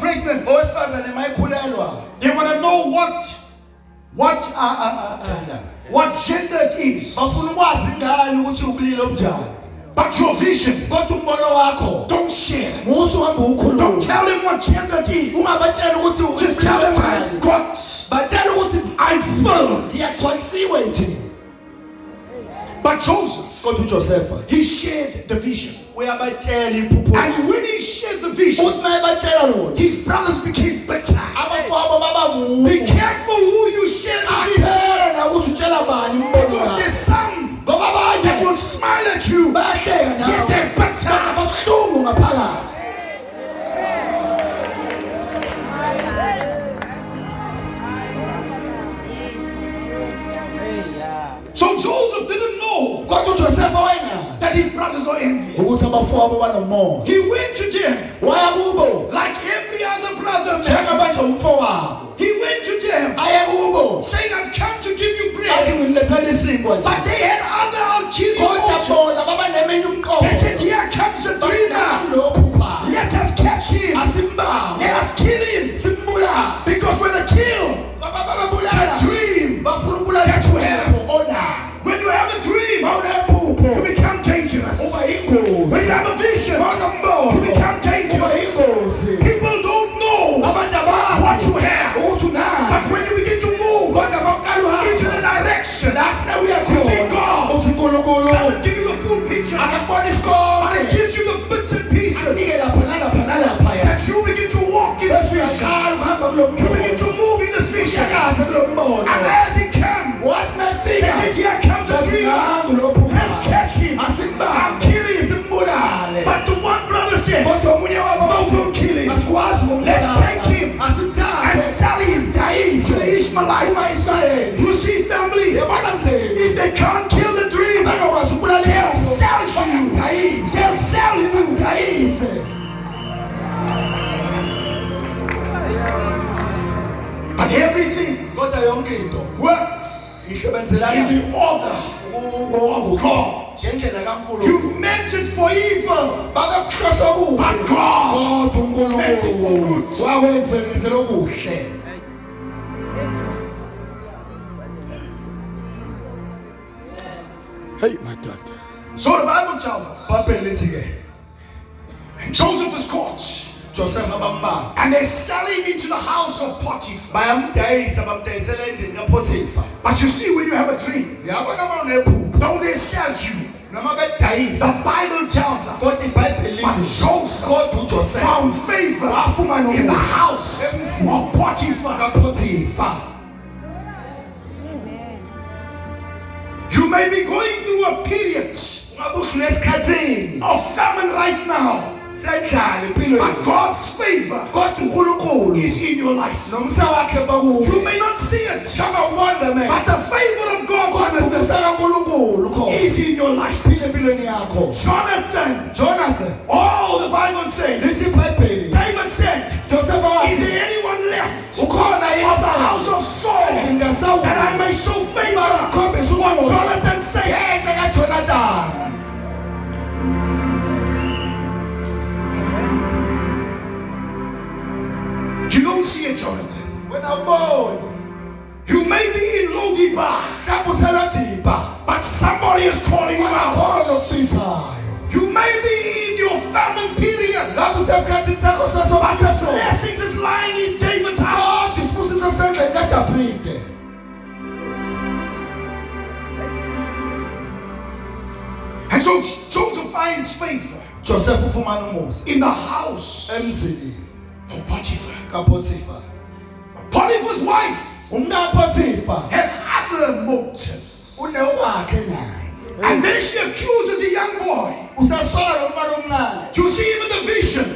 pregnant. They want to know what gender it is. But your vision, don't share it. Don't tell him what gender it is. Just tell him I've got, I'm full. But Joseph, he shared the vision. And when he shared the vision, his brothers became better. Be careful who you share the vision. Because there's some that will smile at you, yet they're better. So Joseph didn't know that his brothers are envious. He went to them like every other brother. He went to them saying, I've come to give you bread. But they had other ulterior motives. They said, here comes a dreamer. Let us catch him. Let us kill him. Because when I kill, that dream that you have. When you have a dream, you become dangerous. When you have a vision, you become dangerous. People don't know what you have. But when you begin to move into the direction, you see God doesn't give you the full picture, but it gives you the bits and pieces that you begin to walk in this vision. You begin to move in this vision. And as it comes, they said, here comes a dreamer. Let's catch him. I'm killing him. But the one brother said, no, don't kill him. Let's take him and sell him to the Ishmaelites. You see, family, if they can't kill the dream, they'll sell you. They'll sell you. But everything works in the order of God. You meant it for evil, but God meant it for good. Hey, my dad. So the Bible tells us, and Joseph is caught. And they sell him into the house of Potiphar. But you see, when you have a dream, though they sell you, the Bible tells us, but Joseph found favor in the house of Potiphar. You may be going through a period of famine right now. But God's favor is in your life. You may not see it, but the favor of God is in your life. Jonathan, oh, the Bible says, David said, is there anyone left of the house of Saul that I may show favor? What Jonathan said. You don't see it, Jonathan. When I'm born, you may be in Logiba, but somebody is calling you out. You may be in your famine period, but the blessings is lying in David's house. And so Joseph finds favor in the house of Potiphar. Potiphar's wife has other motives. And then she accuses a young boy. You see, even the vision,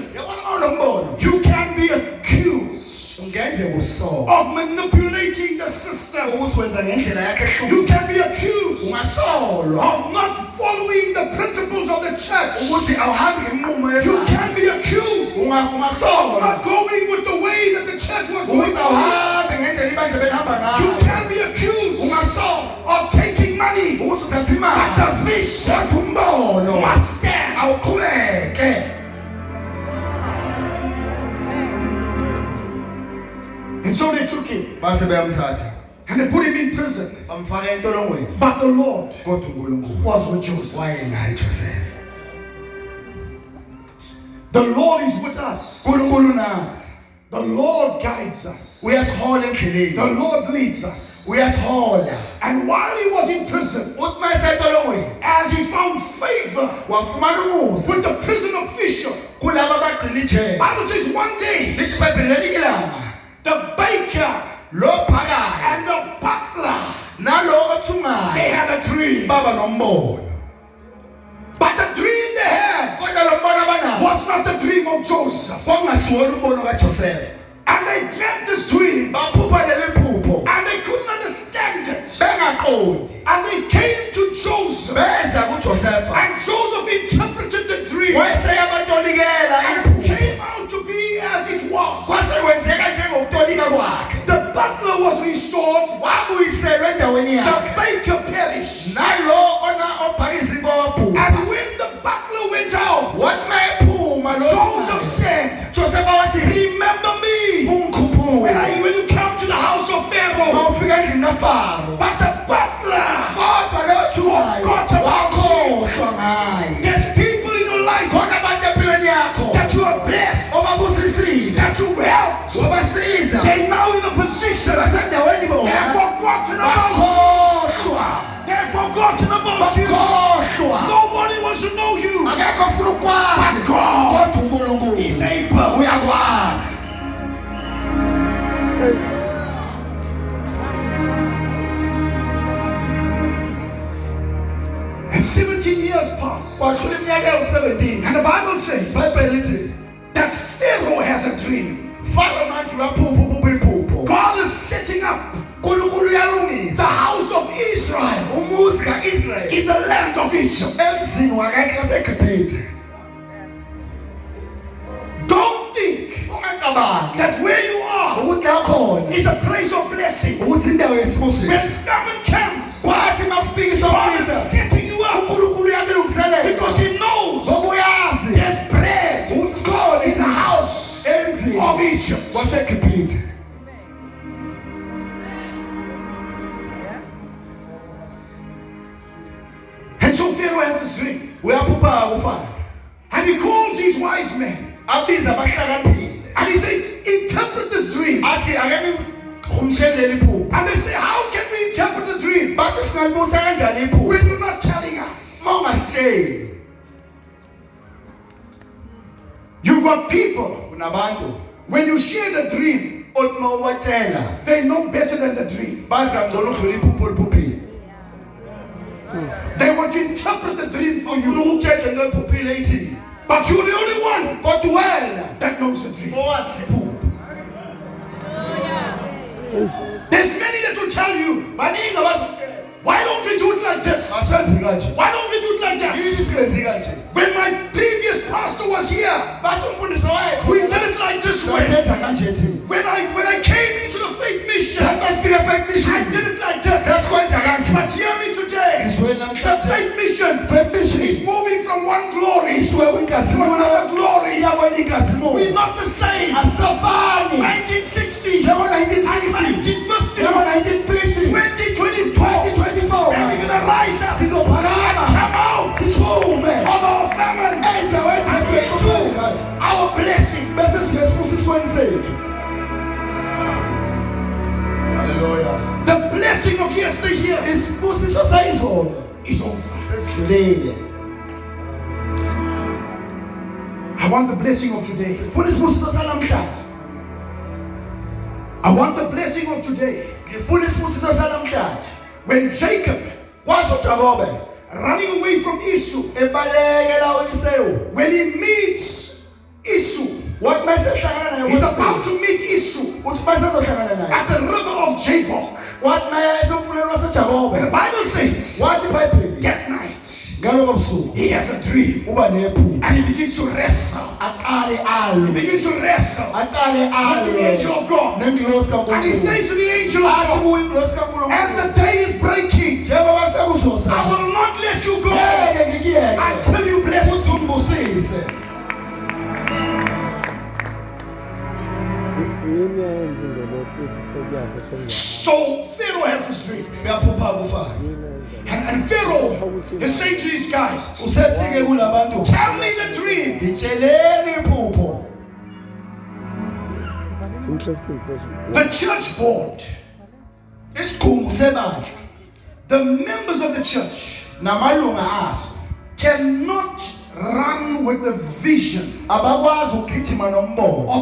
you can be accused of manipulating the system. You can be accused of not following the principles of the church. You can be accused of not going with the way that the church was going. You can be accused of taking money, but the vision must stand. And so they took him. And they put him in prison. But the Lord was with Joseph. The Lord is with us. The Lord guides us. The Lord leads us. And while he was in prison, as he found favor with the prison official, the Bible says one day, the baker and the butler, they had a dream. But the dream they had was not the dream of Joseph. And they dreamt this dream. And they couldn't understand it. And they came to Joseph. And Joseph interpreted the dream. And it came out to be as it was. The butler was restored. The baker perished. And when the butler went out, Joseph said, remember me when you come to the house of Pharaoh. But the butler forgot about you. There's people in your life that you are blessed, that you helped. They're now in a position. They're forgotten about you. They're forgotten about you. Nobody wants to know you. But God is able. And 17 years passed. And the Bible says that Pharaoh has a dream. God is setting up the house of Israel in the land of Egypt. Don't think that where you are is a place of blessing. When famine comes, God is setting you up because He knows there's bread in the house of Egypt. And so Pharaoh has this dream. And he calls his wise men. And he says, interpret this dream. And they say, how can we interpret the dream when you're not telling us? You've got people, when you share the dream, they know better than the dream. They want to interpret the dream for you. But you're the only one that knows the dream. There's many that will tell you, why don't we do it like this? Why don't we do it like that? When my previous pastor was here, we did it like this way. When I came into the faith mission, I did it like this. But hear me today. The faith mission is moving from one glory to another glory. We're not the same. 1960 and 1950, 2024. And we're going to rise up and come out of our family and into our blessing. Hallelujah. The blessing of yesteryear is over. I want the blessing of today. I want the blessing of today. When Jacob running away from Esau, when he meets Esau, he's about to meet Esau at the river of Jabbok. The Bible says that night he has a dream and he begins to wrestle. He begins to wrestle with the angel of God. And he says to the angel of God, as the day is breaking, I will not let you go until you bless me. So Pharaoh has this dream. And Pharaoh is saying to these guys, tell me the dream. Interesting question. The church board, the members of the church cannot run with the vision of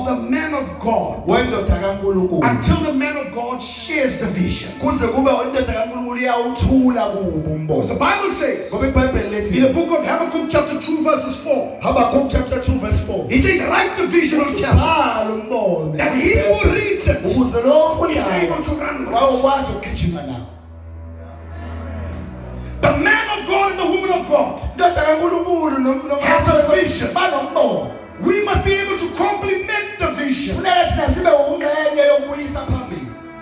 the man of God until the man of God shares the vision. Because the Bible says in the book of Habakkuk chapter 2 verses 4, he says, write the vision on tablets, that he who reads it is able to run with it. The man of God and the woman of God has a vision. We must be able to complement the vision.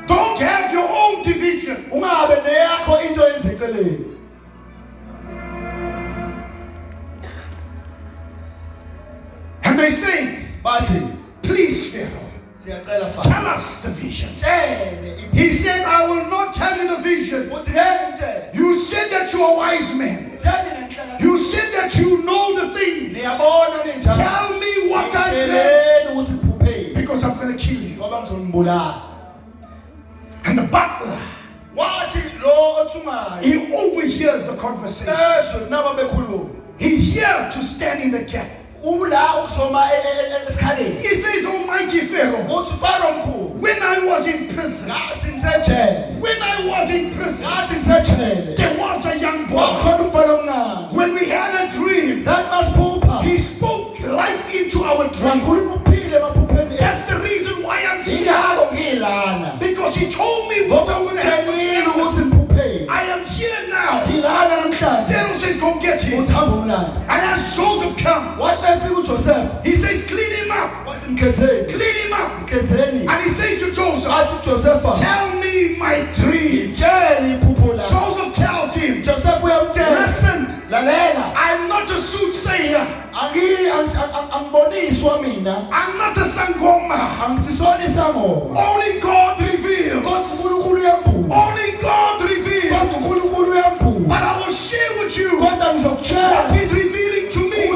Don't have your own division. And they say, please, Pharaoh, tell us the vision. He said, I will not tell you the vision. You said that you are wise men. You said that you know the things. Tell me what I dread, because I'm going to kill you. And the butler, he overhears the conversation. He's here to stand in the gap. He says, Almighty Pharaoh, when I was in prison, there was a young boy. When we had a dream, he spoke life into our dream. That's the reason why I'm here. Because he told me what I'm going to happen. I am here now. Pharaoh says, go get him. And as Joseph comes, he says, clean him up. Clean him up. And he says to Joseph, tell me my dream. Joseph tells him, listen, I'm not a soothsayer. I'm not a sangoma. Only God reveals. Only God reveals. But I will share with you what He's revealing to me.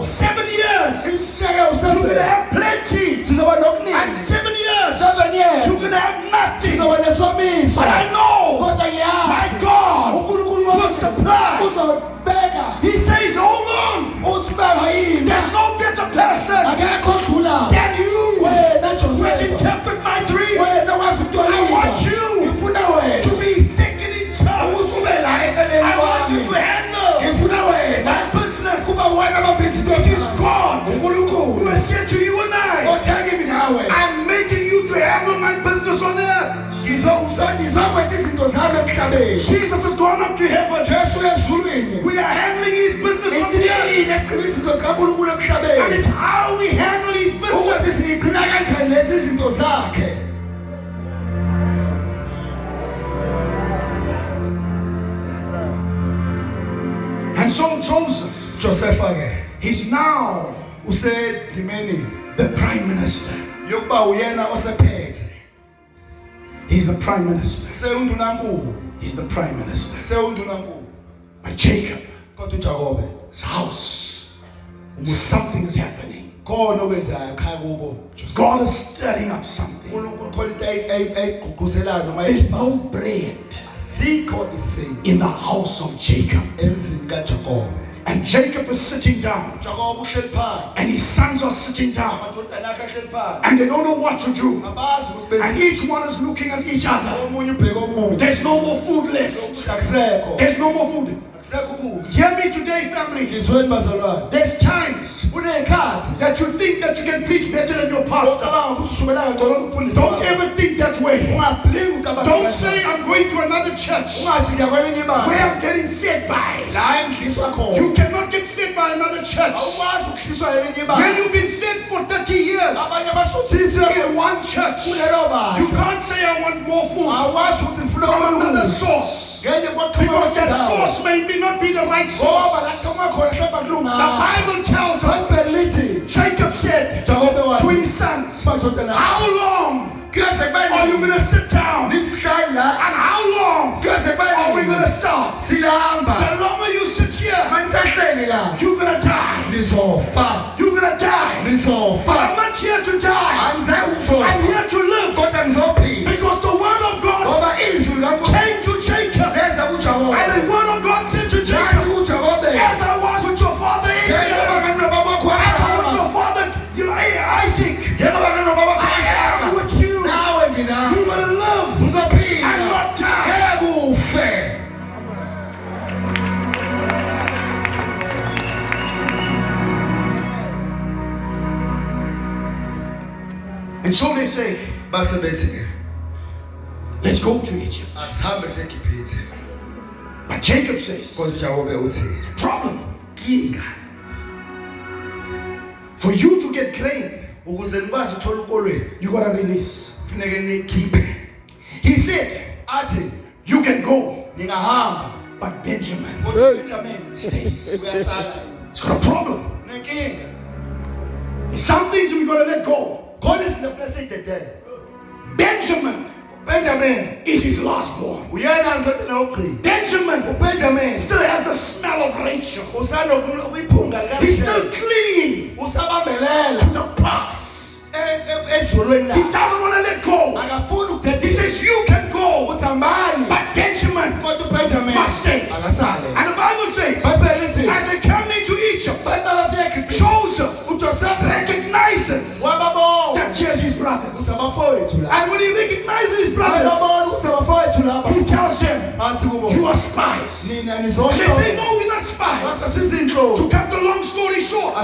7 years, you're going to have plenty. And 7 years, you're going to have nothing. But I know my God will supply. He says, hold on. There's no better person than you who has interpreted my dream. I want you to be second in charge. I want you to handle my business. It is God who has said to you and I'm making you to handle my business on earth. Jesus has gone up to heaven. We are handling his business on the earth. And it's how we handle his business. And so Joseph, he's now the prime minister. He's the prime minister. He's the prime minister. But Jacob's house, something is happening. God is stirring up something. There's no bread in the house of Jacob. And Jacob is sitting down. And his sons are sitting down. And they don't know what to do. And each one is looking at each other. There's no more food left. There's no more food. Hear me today, family. There's times that you think that you can preach better than your pastor. Don't ever think that way. Don't say I'm going to another church where I'm getting fed by. You cannot get fed by another church. When you've been fed for 30 years in one church, you can't say I want more food from another source. Because that source may not be the right source. The Bible tells us Jacob said to his sons, how long are you going to sit down? And how long are we going to stop? The longer you sit here, you're going to die. You're going to die. But I'm not here to die. I'm here to live. Because the word of God came to Jacob. And the word of God said to Jacob, as I was with your father Abraham, as I was with your father Isaac, I am with you. You will live and not die. And so they say, let's go to Egypt. But Jacob says, problem. For you to get grain, you gotta release. He said, you can go, but Benjamin stays. It's got a problem. There's some things we gotta let go. Benjamin is his last born. Benjamin still has the smell of Rachel. He's still clinging to the past. He doesn't want to let go. He says you can go, but Benjamin must stay. And the Bible says, as they come into Egypt, Joseph recognizes that here's his brothers. And when he recognizes his brothers, he tells them, you are spies. And they say, no, we're not spies. To cut the long story short,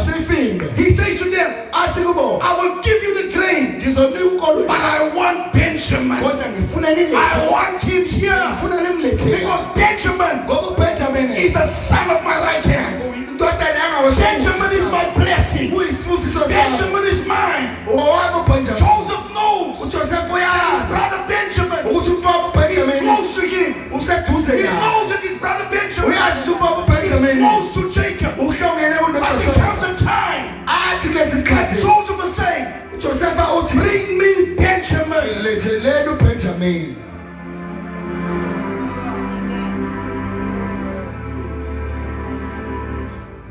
he says to them, I will give you the grain, but I want Benjamin. I want him here because Benjamin is the son of my right hand. Benjamin is my blessing. Benjamin is mine. Joseph knows that his brother Benjamin is close to him. He knows that his brother Benjamin is close to Jacob. But there comes a time that Joseph is saying, bring me Benjamin.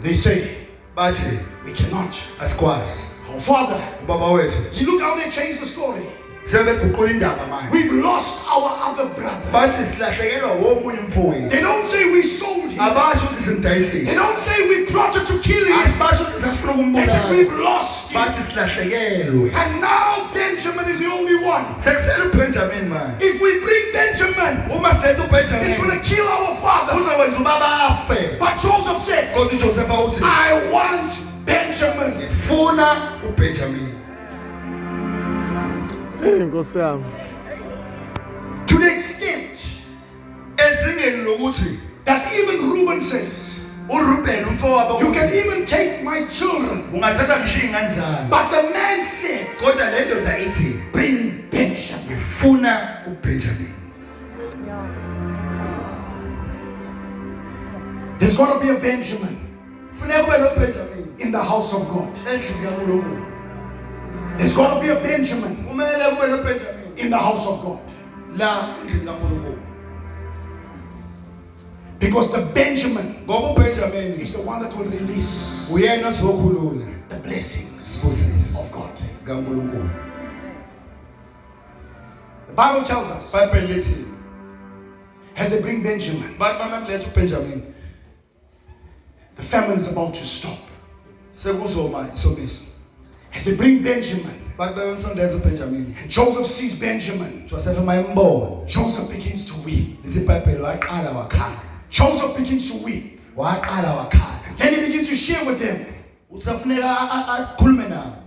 They say, we cannot. Our Father, you look how they changed the story. We've lost our other brother. They don't say we sold him. They don't say we plotted to kill him. They said we've lost him. And now Benjamin is the only one. If we bring Benjamin, it's going to kill our father. But Joseph said, I want Benjamin. To the extent that even Reuben says, you can even take my children. But the man said, bring Benjamin. There's got to be a Benjamin in the house of God. There's got to be a Benjamin in the house of God. Because the Benjamin is the one that will release the blessings of God. The Bible tells us, as they bring Benjamin, the famine is about to stop. As they bring Benjamin, and Joseph sees Benjamin, Joseph begins to weep. Joseph begins to weep. And then he begins to share with them,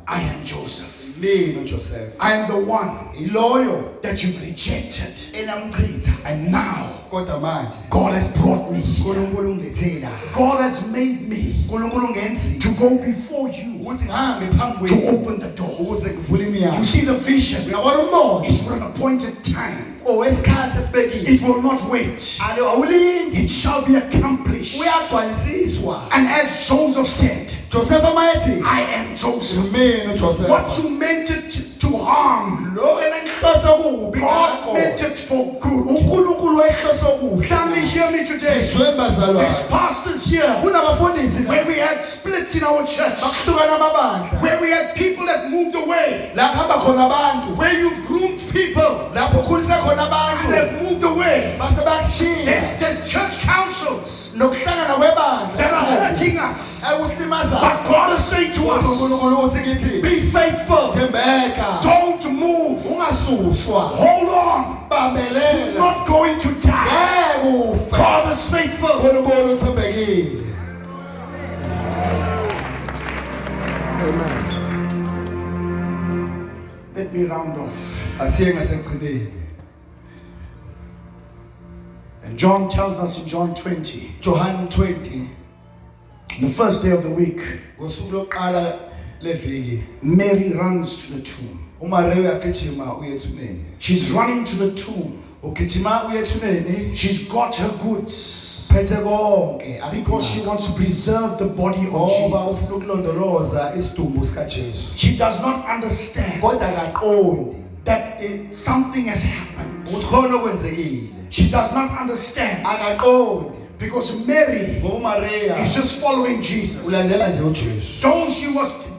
I am Joseph. I am the one that you've rejected. And now God has brought me here. God has made me to go before you to open the door. You see the vision is for an appointed time. It will not wait. It shall be accomplished. And as Joseph said, I am Joseph. What you meant it to harm, God meant it for good. Family, hear me today. There's pastors here where we had splits in our church, where we had people that moved away, where you've groomed people and they've moved away. There's church councils that are hurting us, but God is saying to us, be faithful, don't move, hold on, you're not going to die. God is faithful. Amen. Let me round off. And John tells us in John 20, the first day of the week, Mary runs to the tomb. She's running to the tomb. She's got her goods because she wants to preserve the body of Jesus. She does not understand that something has happened. She does not understand because Mary is just following Jesus.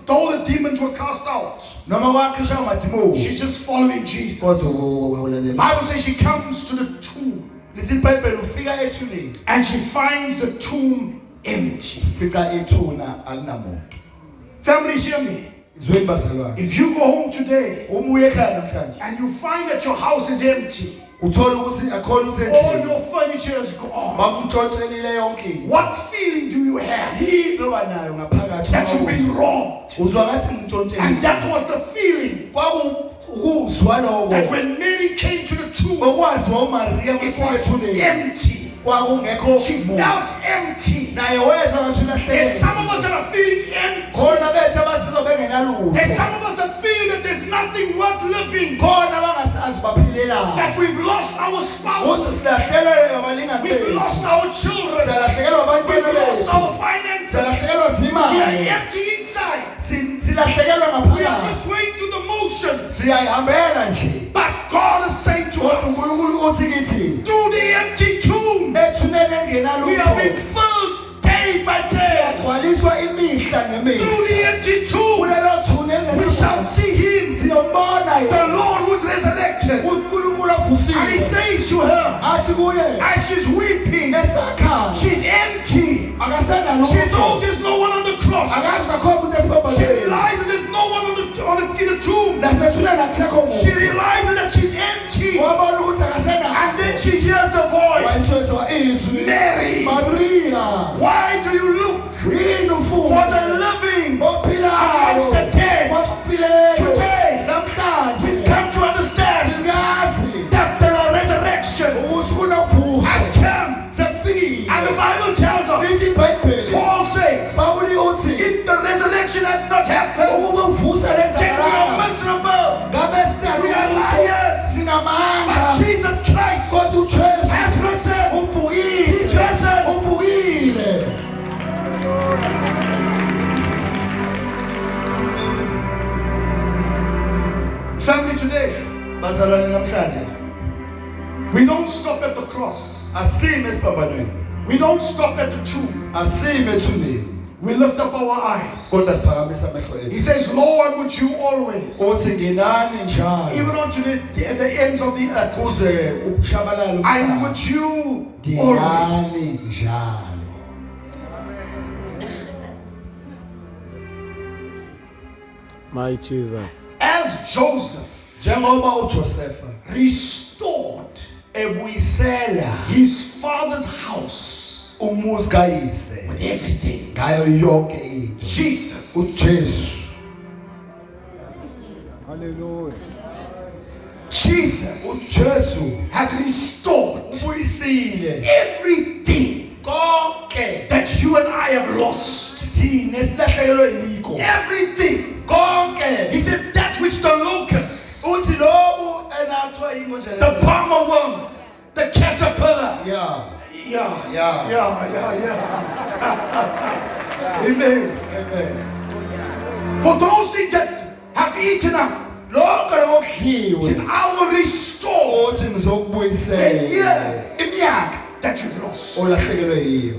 Though the demons were cast out, she's just following Jesus. The Bible says she comes to the tomb and she finds the tomb empty. Family, hear me. If you go home today and you find that your house is empty, all your furniture is gone, what feeling do you have? That you've been robbed. And that was the feeling that when Mary came to the tomb, it was empty. She felt empty. There's some of us that are feeling empty. There's some of us that feel that there's nothing worth living. That we've lost our spouse. We've lost our children. We've lost our finances. We are empty inside. We are just going through the motions. But God is saying to us, through the empty tomb, we are being filled day by day. Through the empty tomb, we shall see Him, the Lord who's resurrected. And He says to her, as she's weeping, she's empty. She knows there's no one on the cross. She realizes there's no one in the tomb. She realizes that she's empty. And then she hears the voice, Mary, why do you look for the living amongst the dead? Today, we've come to understand that the resurrection has come. And the Bible tells us, Paul says, if the resurrection had not happened, then we are miserable. We are liars. But Jesus Christ has risen. He's risen. Family, today, we don't stop at the cross. We don't stop at the tomb. We lift up our eyes. He says, Lord, would you always, even unto the ends of the earth, and would you always. My Jesus. As Joseph restored his father's house with everything, Jesus, Hallelujah. Jesus has restored everything that you and I have lost. Everything. He said that which the palmer worm, the caterpillar. Yeah. Amen. Amen. For those things that have eaten up, Lonke lokudliwe. says, I will restore Othi ngizokubuyisela. the years Iminyaka that you've lost. olahlekelwe yiyo.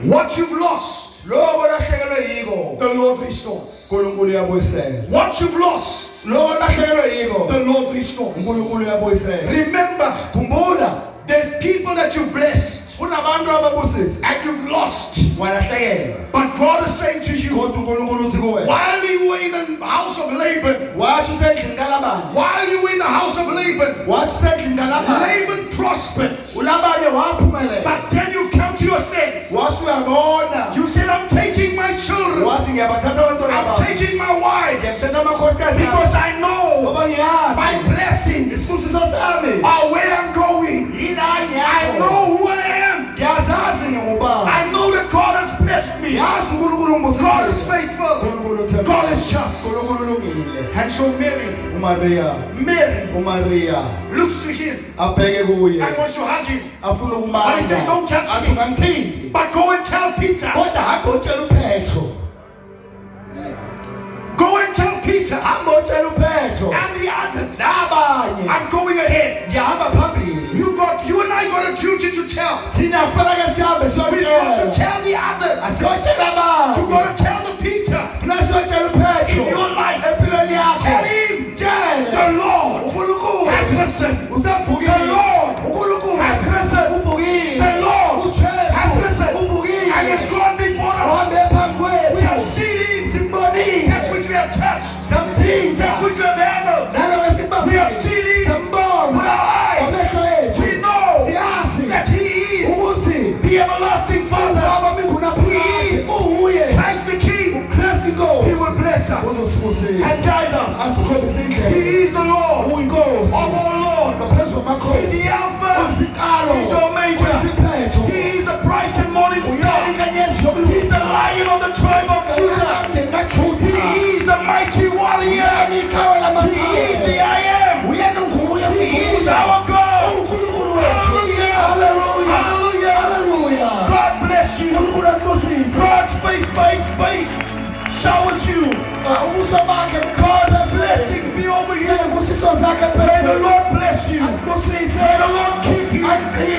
What you've lost, Lokho olahlekelwe yiko. the Lord restores. uNkulunkulu uyabuyisela. What you've lost, Lokho olahlekelwe yiko. the Lord restores. uNkulunkulu uyabuyisela. Remember, Khumbula there's people that you've blessed kunabantu ababusisa and you've lost. walahlekelwa. But God is saying to you, Kodwa uNkulunkulu uthi kuwe. while you were in the house of Laban, Wathi usendlini kaLabani. while you were in the house of Laban, Wathi usendlini kaLabani. Laban prospered. uLabani waphumelela. But then you've come to your sense. Wathi uyabona. You said, I'm taking my children. Wathi ngiyabathatha abantwana I'm bami. taking my wives. Ngiyathatha amakhosikazi ami. Because I know Ngoba ngiyazi. my blessings Isibusiso sami. are where I'm going. Yila I ngiyazi. know who I am. Ngiyazazi ngingubani. I know that God has blessed me. Yazi uNkulunkulu ungibusisile. God is faithful. uNkulunkulu uthembekile. God is just. uNkulunkulu ulungile. And so Mary uMaria looks to him abheke kuye. and wants to hug him. Afuna But he ukumanga. says, don't touch Athi me. ungangithinti. But go and tell Peter. Kodwa hamba utshela uPetro. Go and tell Peter Hamba utshela uPetro. and the others. Nabanye. I'm going ahead. Ngihamba phambili. You and I got a duty to tell. Thina kufanele sihambe We got to siyotshela. tell the others. Asiyotshela You abantu. got to tell the Peter Funeka siyotshela uPetro. in your life. Empilweni yakho. Tell him Tshele. the Lord uNkulunkulu has listened. usavukile. The Lord uNkulunkulu has listened. uvukile. The Lord uJesu has listened. uvukile. And it's gone before Uhambe us. phambi We have kwethu. seen him. Simbonile. That which we have touched. Samthinta. That which we have handled. Nalo We esibambile. have seen him Sambona. with our eyes. Amehlo ethu. We know Siyazi that he is ukuthi the everlasting Father. uBaba mikhona phakathi. Please. Uye. Christ the King. uKristu He Inkosi. will bless us Uzosibusisa. and guide us. Asikhombise He indlela. is the Lord Uyinkosi. of all lords. Phezu He's kwamakhosi. the Alpha. Uyisiqalo. He's Omega. Uyisiphetho. He is the bright and morning Uyena star. inkanyezi He's yokulunga. the Lion of the tribe of Judah. Umndeni kaJuda. He is the mighty warrior. Uyena iqhawe He is the lamaqhawe. I am. Uyena nguye He is uNkulunkulu. our God. uNkulunkulu wethu. Hallelujah. Hallelujah. Hallelujah. Hallelujah. God bless you. uNkulunkulu akubusise. God's faith showers you. Ubuso bakhe God's blessing be over you. Ubusiso zakhe May the phezulu. Lord bless you. Akubusise. May the Lord keep you. Akugcine.